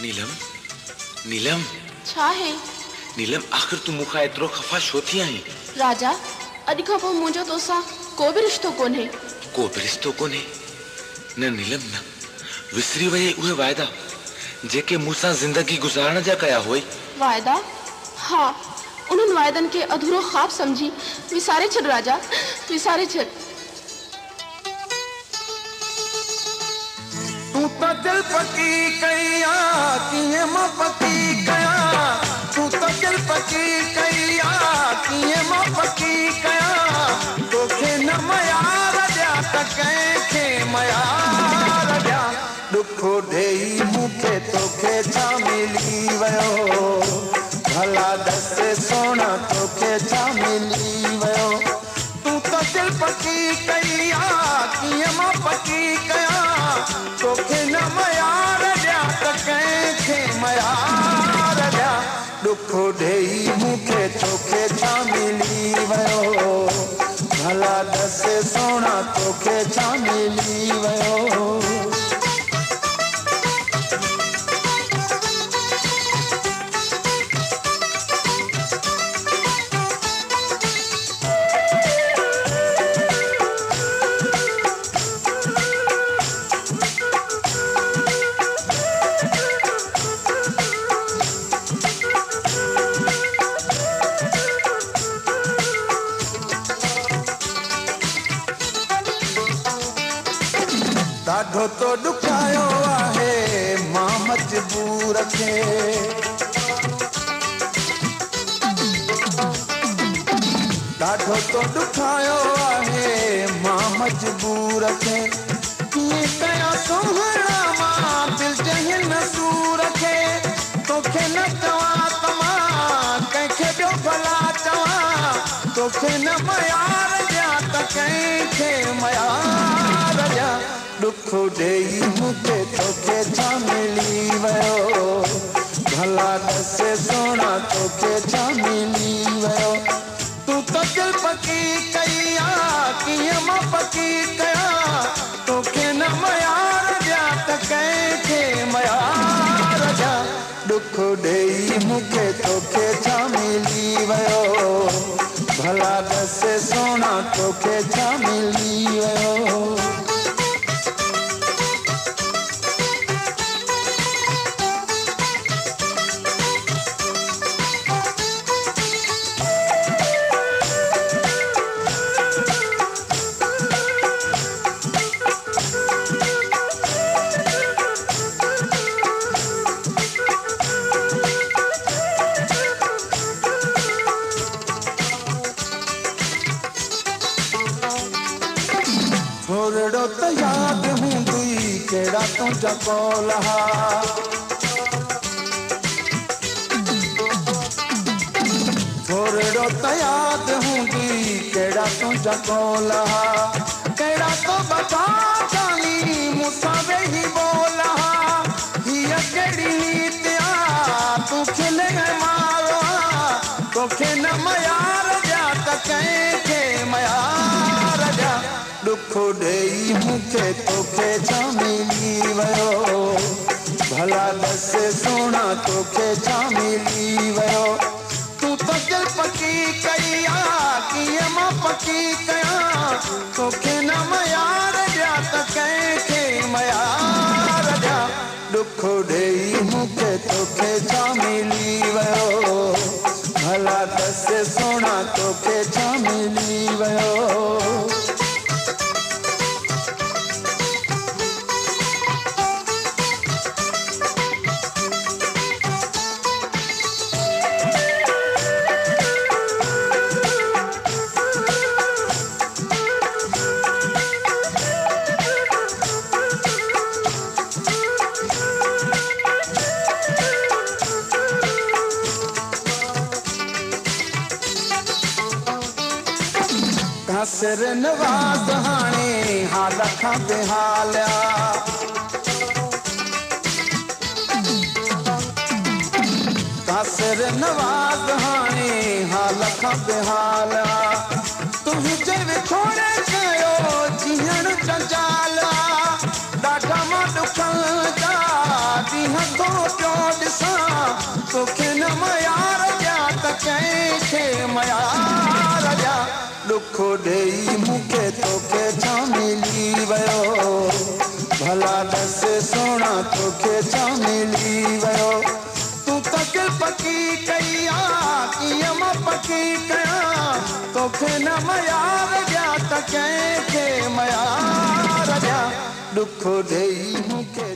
नीलम नीलम छा है? नीलम आखिर तू मुखा एतिरो खफ़ा छो थी आहीं? राजा अॼु खां पोइ मुंहिंजो तोसां को बि रिश्तो कोन्हे। को बि रिश्तो कोन्हे? न नीलम न, विसरी वई उहे वाइदा जेके मूंसां ज़िंदगी गुज़ारण जा कया हुई। वाइदा? हाँ, उन्हनि वाइदनि खे अधूरो ख़्वाब समझी विसारे छॾ राजा, विसारे छॾ। तू तो दिल पकी कया किए मां पकी कया, तू तो दिल पकी कया किए मां पकी कया, तोखे न मयार दिया त कंहिंखे मयार दिया, दुख ॾेई मूंखे तोखे छा मिली वियो, भला दस सोना तोखे छा मिली वियो। तू तो दिल पकी कया किए मां पकी कया, तोखे न मयार दिया त कंहिंखे मयार दिया, दुख ॾेई मूंखे तोखे छा मिली वियो, भला दस सोना तोखे छा मिली वियो। ॾाढो तो ॾुखायो आहे मां मजबूर खे, ॾाढो तो ॾुखायो आहे मां मजबूर खे, कीअं कयां सुहिणा मां दिल जे हिन सूर खे, तोखे न चवां त मां कंहिंखे ॿियो भला चवां, तोखे न मयार ॾियां त कंहिंखे मयार ॾियां, दुख ॾेई मूंखे तोखे छा मिली वियो, भला दस सोना तोखे छा मिली वियो। तू तो दिल पकी कया कीअं मां पकी कया, तोखे न मयार ॾिया त कंहिंखे मयार ॾिया, दुख ॾेई मूंखे तोखे छा मिली वियो, भला दस सोना तोखे छा मिली वियो। थोड़ो तो याद हूंदी कहिड़ा तुंहिंजा कौल हा, थोड़ो तो याद हूंदी कहिड़ा तुंहिंजा कौल हा, कहिड़ा तो बता जानी मूंसां वेही बोल हा, हीअ कहिड़ी रीत आ तूं खिले मारो, तोखे न मयार ॾिया त कंहिंखे मयार ॾिया, दुख ॾेई मूंखे तोखे छा मिली वियो, भला दस सोना तोखे छा मिली वियो। तू तो दिल पकी कया कीअं मां पकी कया, तोखे न मयार ॾिया त कंहिंखे मयार ॾिया, दुख ॾेई मूंखे तोखे छा मिली वियो, भला दस सोना तोखे छा मिली वियो। सिर नवाज़ हाणे हाल खां बेहालिया, सिर नवाज़ हाणे हाल खां बेहालिया, तुंहिंजे विछोड़े कयो जीअण जंजाला, ॾाढा मां ॾुखनि जा ॾींहं थो पियो दुख ॾेई मूंखे तोखे छा मिली वियो भला दस सोना तोखे छा मिली वियो तूं तक पकी कई कीअं मां पकी कयां तोखे न मयार ॾियां त कंहिंखे मयार ॾियां दुख ॾेई मूंखे